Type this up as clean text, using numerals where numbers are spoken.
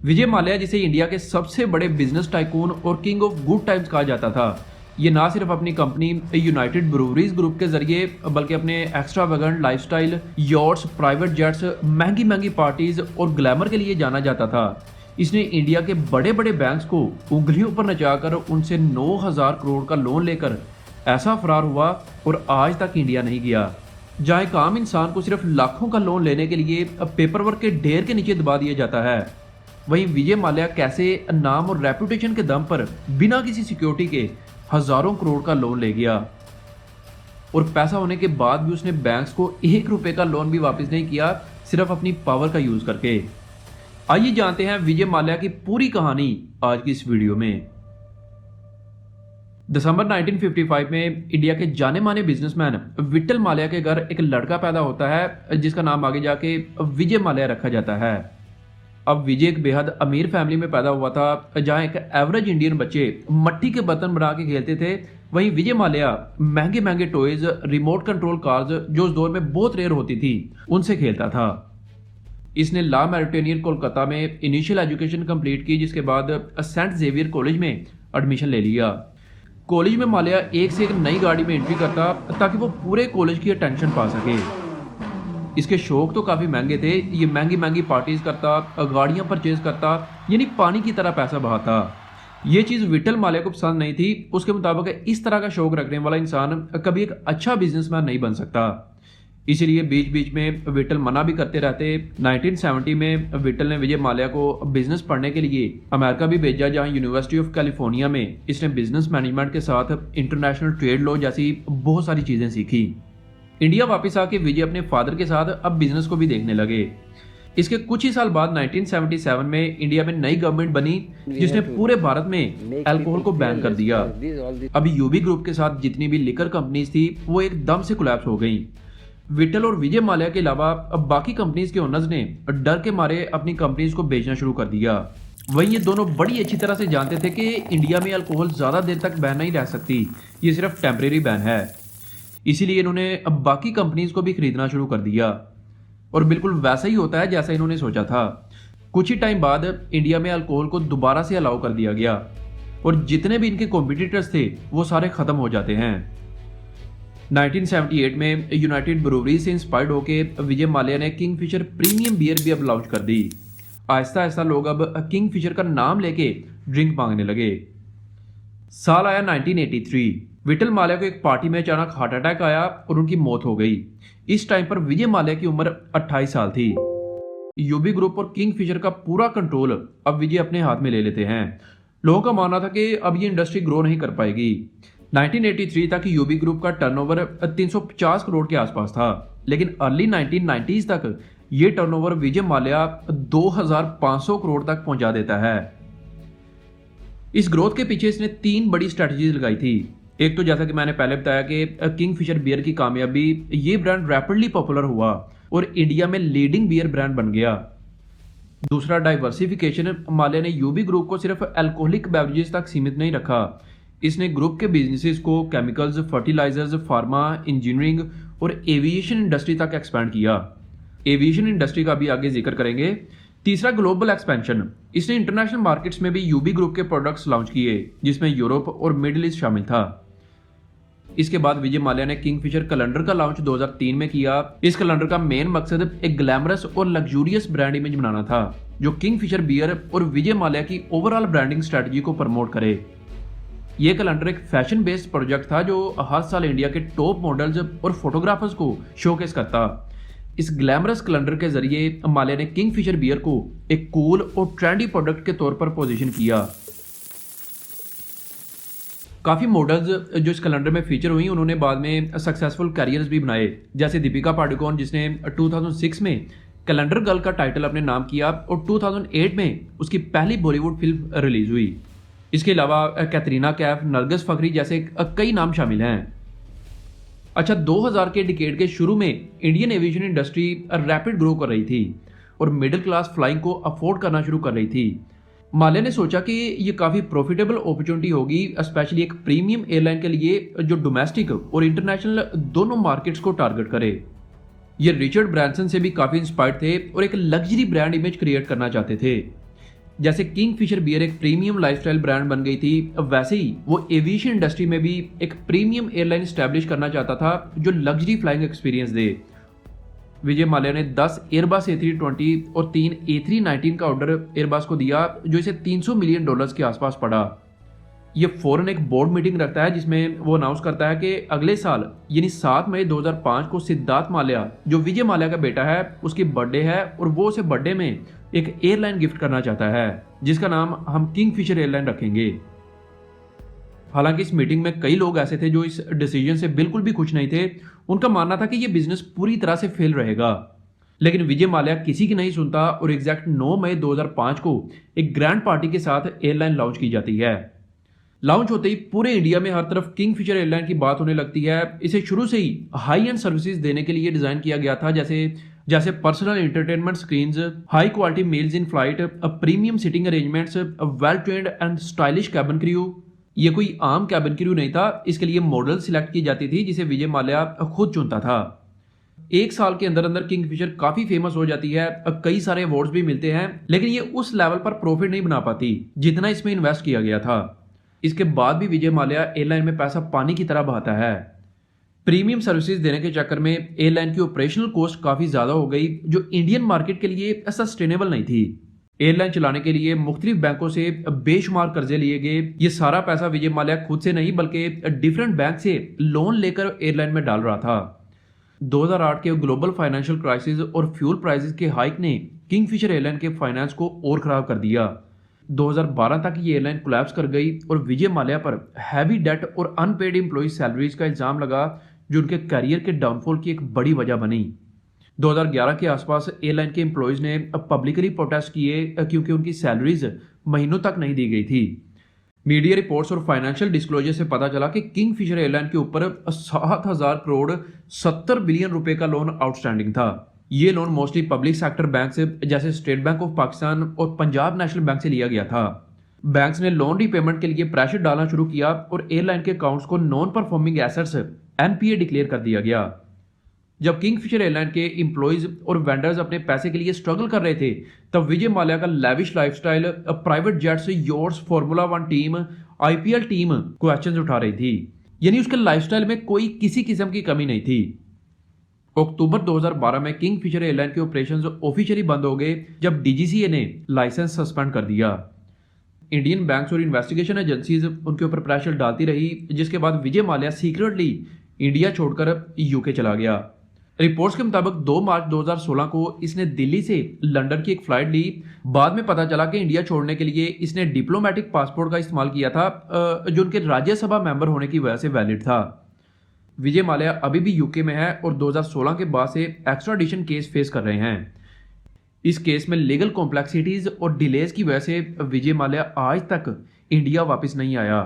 विजय माल्या, जिसे इंडिया के सबसे बड़े बिजनेस टाइकून और किंग ऑफ गुड टाइम्स कहा जाता था, ये ना सिर्फ अपनी कंपनी यूनाइटेड ब्रूवरीज ग्रुप के जरिए बल्कि अपने extravagant lifestyle, yachts, private jets, महंगी महंगी पार्टीज और ग्लैमर के लिए जाना जाता था। इसने इंडिया के बड़े बड़े बैंक्स को उंगलियों पर नचाकर उनसे 9,000 करोड़ का लोन लेकर ऐसा फरार हुआ और आज तक इंडिया नहीं गया। जहाँ एक आम इंसान को सिर्फ लाखों का लोन लेने के लिए पेपर वर्क के ढेर के नीचे दबा दिया जाता है, वहीं विजय माल्या कैसे नाम और रेपुटेशन के दम पर बिना किसी सिक्योरिटी के हजारों करोड़ का लोन ले गया और पैसा होने के बाद भी उसने बैंक्स को 1 रुपए का लोन भी वापस नहीं किया, सिर्फ अपनी पावर का यूज करके। आइए जानते हैं विजय माल्या की पूरी कहानी आज की इस वीडियो में। दिसंबर 1955 में इंडिया के जाने माने बिजनेसमैन विट्ठल माल्या के घर एक लड़का पैदा होता है जिसका नाम आगे जाके विजय माल्या रखा जाता है। अब विजय एक बेहद अमीर फैमिली में पैदा हुआ था, जहां एक एवरेज इंडियन बच्चे मट्टी के बर्तन बना के खेलते थे, वहीं विजय माल्या महंगे महंगे टॉयज, रिमोट कंट्रोल कार्स जो उस दौर में बहुत रेयर होती थी, उनसे खेलता था। इसने ला मैरिटेनियर कोलकाता में इनिशियल एजुकेशन कंप्लीट की, जिसके बाद सेंट जेवियर कॉलेज में एडमिशन ले लिया। कॉलेज में माल्या एक से एक नई गाड़ी में एंट्री करता ताकि वो पूरे कॉलेज की अटेंशन पा सके। इसके शौक तो काफ़ी महंगे थे, ये महंगी महंगी पार्टीज करता, गाड़ियाँ परचेज करता, यानी पानी की तरह पैसा बहाता। ये चीज़ विट्ठल माल्या को पसंद नहीं थी। उसके मुताबिक इस तरह का शौक रखने वाला इंसान कभी एक अच्छा बिजनेसमैन नहीं बन सकता। इसीलिए बीच बीच में विट्ठल मना भी करते रहते। 1970 में विट्ठल ने विजय माल्या को बिजनेस पढ़ने के लिए अमेरिका भी भेजा, जहाँ यूनिवर्सिटी ऑफ कैलिफोर्निया में इसने बिजनेस मैनेजमेंट के साथ इंटरनेशनल ट्रेड लॉ जैसी बहुत सारी चीज़ें सीखी। इंडिया वापस आके विजय अपने फादर के साथ अब बिजनेस को भी देखने लगे। इसके कुछ ही साल बाद 1977 में इंडिया में नई गवर्नमेंट बनी, जिसने पूरे भारत में अल्कोहल को बैन कर दिया। अभी यूबी ग्रुप के साथ जितनी भी लिकर कंपनीज थी वो एकदम से कोलैप्स हो गई। विट्ठल और विजय माल्या के अलावा अब बाकी कंपनीज के ओनर्स ने डर के मारे अपनी कंपनीज को बेचना शुरू कर दिया। वहीं ये दोनों बड़ी अच्छी तरह से जानते थे कि इंडिया में अल्कोहल ज्यादा देर तक बैन नहीं रह सकती, ये सिर्फ टेम्परेरी बैन है। इसीलिए इन्होंने अब बाकी कंपनीज को भी खरीदना शुरू कर दिया और बिल्कुल वैसा ही होता है जैसा इन्होंने सोचा था। कुछ ही टाइम बाद इंडिया में अल्कोहल को दोबारा से अलाउ कर दिया गया और जितने भी इनके कॉम्पिटिटर्स थे वो सारे खत्म हो जाते हैं। 1978 में यूनाइटेड ब्रूवरीज से इंस्पायर्ड होकर विजय माल्या ने किंगफिशर प्रीमियम बियर भी अब लॉन्च कर दी। आहिस्ता आहिस्ता लोग अब किंगफिशर का नाम लेके ड्रिंक मांगने लगे। साल आया 1983। विट्ठल माल्या को एक पार्टी में अचानक हार्ट अटैक आया और उनकी मौत हो गई। इस टाइम पर विजय माल्या की उम्र 28 साल थी। यूबी ग्रुप और किंगफिशर का पूरा कंट्रोल अब विजय अपने हाथ में ले लेते हैं। लोगों का मानना था कि अब ये इंडस्ट्री ग्रो नहीं कर पाएगी। 1983 तक यूबी ग्रुप का टर्नओवर 350 करोड़ के आसपास था, लेकिन अर्ली 1990s तक ये टर्नओवर विजय माल्या 2500 करोड़ तक पहुंचा देता है। इस ग्रोथ के पीछे इसने 3 बड़ी स्ट्रेटजीज लगाई थी। एक तो जैसा कि मैंने पहले बताया कि किंगफिशर बियर की कामयाबी, ये ब्रांड रैपिडली पॉपुलर हुआ और इंडिया में लीडिंग बियर ब्रांड बन गया। दूसरा, डाइवर्सिफिकेशन। माल्या ने यूबी ग्रुप को सिर्फ अल्कोहलिक बेवरेजेस तक सीमित नहीं रखा। इसने ग्रुप के बिजनेसेस को केमिकल्स, फर्टिलाइजर्स, फार्मा, इंजीनियरिंग और एविएशन इंडस्ट्री तक एक्सपैंड किया। एविएशन इंडस्ट्री का भी आगे जिक्र करेंगे। तीसरा, ग्लोबल एक्सपेंशन। इसने इंटरनेशनल मार्केट्स में भी यूबी ग्रुप के प्रोडक्ट्स लॉन्च किए, जिसमें यूरोप और मिडिल ईस्ट शामिल था। इसके बाद विजय माल्या ने किंगफिशर कैलेंडर का लॉन्च 2003 में किया। इस कैलेंडर का मेन मकसद एक ग्लैमरस और लग्जूरियस ब्रांड इमेज बनाना था, जो किंगफिशर बियर और विजय माल्या की ओवरऑल ब्रांडिंग स्ट्रेटजी को प्रमोट करे। यह कैलेंडर एक फैशन बेस्ड प्रोजेक्ट था जो हर साल इंडिया के टॉप मॉडल्स और फोटोग्राफर्स को शोकेस करता। इस ग्लैमरस कैलेंडर के जरिए माल्या ने किंगफिशर बियर को एक कूल और ट्रेंडी प्रोडक्ट के तौर पर पोजीशन किया। काफ़ी मॉडल्स जो इस कैलेंडर में फीचर हुई, उन्होंने बाद में सक्सेसफुल कैरियर्स भी बनाए, जैसे दीपिका पादुकोण, जिसने 2006 में कैलेंडर गर्ल का टाइटल अपने नाम किया और 2008 में उसकी पहली बॉलीवुड फिल्म रिलीज हुई। इसके अलावा कैटरीना कैफ, नरगिस फखरी जैसे कई नाम शामिल हैं। अच्छा, 2000 के डिकेड के शुरू में Indian aviation industry rapid grow कर रही थी और मिडिल क्लास फ्लाइंग को अफोर्ड करना शुरू कर रही थी। माल्या ने सोचा कि ये काफ़ी प्रॉफिटेबल अपॉर्चुनिटी होगी, स्पेशली एक प्रीमियम एयरलाइन के लिए जो डोमेस्टिक और इंटरनेशनल दोनों मार्केट्स को टारगेट करे। ये रिचर्ड ब्रांसन से भी काफ़ी इंस्पायर्ड थे और एक लग्जरी ब्रांड इमेज क्रिएट करना चाहते थे। जैसे किंगफिशर बियर एक प्रीमियम लाइफस्टाइल ब्रांड बन गई थी, वैसे ही वो एविएशन इंडस्ट्री में भी एक प्रीमियम एयरलाइन स्टैब्लिश करना चाहता था जो लग्जरी फ्लाइंग एक्सपीरियंस दे। विजय माल्या ने 10 एयरबस A320 और 3 A319 का ऑर्डर एयरबस को दिया, जो इसे $300 मिलियन के आसपास पड़ा। ये फौरन एक बोर्ड मीटिंग रखता है जिसमें वो अनाउंस करता है कि अगले साल यानी 7 मई 2005 को सिद्धार्थ माल्या, जो विजय माल्या का बेटा है, उसकी बर्थडे है और वो उसे बर्थडे में एक एयरलाइन गिफ्ट करना चाहता है जिसका नाम हम किंगफिशर एयरलाइन रखेंगे। हालांकि इस मीटिंग में कई लोग ऐसे थे जो इस डिसीजन से बिल्कुल भी खुश नहीं थे। उनका मानना था कि ये बिजनेस पूरी तरह से फेल रहेगा, लेकिन विजय माल्या किसी की नहीं सुनता और एग्जैक्ट 9 मई 2005 को एक ग्रैंड पार्टी के साथ एयरलाइन लॉन्च की जाती है। लॉन्च होते ही पूरे इंडिया में हर तरफ किंगफिशर एयरलाइन की बात होने लगती है। इसे शुरू से ही हाई एंड सर्विसेज देने के लिए डिजाइन किया गया था, जैसे personal entertainment screens, high quality meals in flight, premium seating arrangements, well trained and stylish cabin crew. ये कोई आम कैबिन क्रू नहीं था, इसके लिए मॉडल सिलेक्ट की जाती थी जिसे विजय माल्या खुद चुनता था। एक साल के अंदर अंदर किंगफिशर काफी फेमस हो जाती है, कई सारे अवार्ड्स भी मिलते हैं, लेकिन ये उस लेवल पर प्रॉफिट नहीं बना पाती जितना इसमें इन्वेस्ट किया गया था। इसके बाद भी विजय माल्या एयरलाइन में पैसा पानी की तरह बहाता है। प्रीमियम सर्विसेज देने के चक्कर में एयरलाइन की ऑपरेशनल कॉस्ट काफी ज्यादा हो गई, जो इंडियन मार्केट के लिए सस्टेनेबल नहीं थी। एयरलाइन चलाने के लिए मुख्तलिफ बैंकों से बेशुमार कर्जे लिए गए। ये सारा पैसा विजय माल्या खुद से नहीं बल्कि डिफरेंट बैंक से लोन लेकर एयरलाइन में डाल रहा था। 2008 के ग्लोबल फाइनेंशियल क्राइसिस और फ्यूल प्राइसेस के हाइक ने किंगफिशर एयरलाइन के फाइनेंस को और खराब कर दिया। 2012 तक ये एयरलाइन कोलैप्स कर गई और विजय माल्या पर हैवी डेट और अनपेड एम्प्लॉय सैलरीज का इल्जाम लगा, जो उनके करियर के डाउनफॉल की एक बड़ी वजह बनी। 2011 के आसपास एयरलाइन के एम्प्लॉयज ने पब्लिकली प्रोटेस्ट किए क्योंकि उनकी सैलरीज महीनों तक नहीं दी गई थी। मीडिया रिपोर्ट्स और फाइनेंशियल डिस्क्लोजर से पता चला कि किंगफिशर एयरलाइन के ऊपर 7,000 करोड़ 70 बिलियन रुपए का लोन आउटस्टैंडिंग था। ये loan mostly public sector bank से जैसे स्टेट बैंक ऑफ पाकिस्तान और पंजाब नेशनल बैंक से लिया गया था। बैंक्स ने लोन रीपेमेंट के लिए प्रेशर डालना शुरू किया और एयरलाइन के अकाउंट्स को non performing assets NPA declare कर दिया गया। जब किंगफिशर एयरलाइन के एम्प्लॉयज और वेंडर्स अपने पैसे के लिए स्ट्रगल कर रहे थे, तब विजय माल्या का lavish lifestyle, private jets, yachts, formula 1 team, IPL team questions उठा रही थी। यानी उसके लाइफस्टाइल में कोई किसी किस्म की कमी नहीं थी। अक्टूबर 2012 में किंगफिशर एयरलाइन के ऑपरेशंस ऑफिशियली बंद हो गए जब DGCA ने लाइसेंस सस्पेंड कर दिया। इंडियन बैंक्स और इन्वेस्टिगेशन एजेंसीज उनके ऊपर प्रेशर डालती रही, जिसके बाद विजय माल्या सीक्रेटली इंडिया छोड़कर UK चला गया। रिपोर्ट्स के मुताबिक 2 मार्च 2016 को इसने दिल्ली से लंदन की एक फ्लाइट ली। बाद में पता चला कि इंडिया छोड़ने के लिए इसने डिप्लोमेटिक पासपोर्ट का इस्तेमाल किया था, जो उनके राज्यसभा मेंबर होने की वजह से वैलिड था। विजय माल्या अभी भी UK में है और 2016 के बाद से एक्स्ट्राडिशन केस फेस कर रहे हैं। इस केस में लीगल कॉम्प्लेक्सिटीज और डिलेज की वजह से विजय माल्या आज तक इंडिया वापस नहीं आया।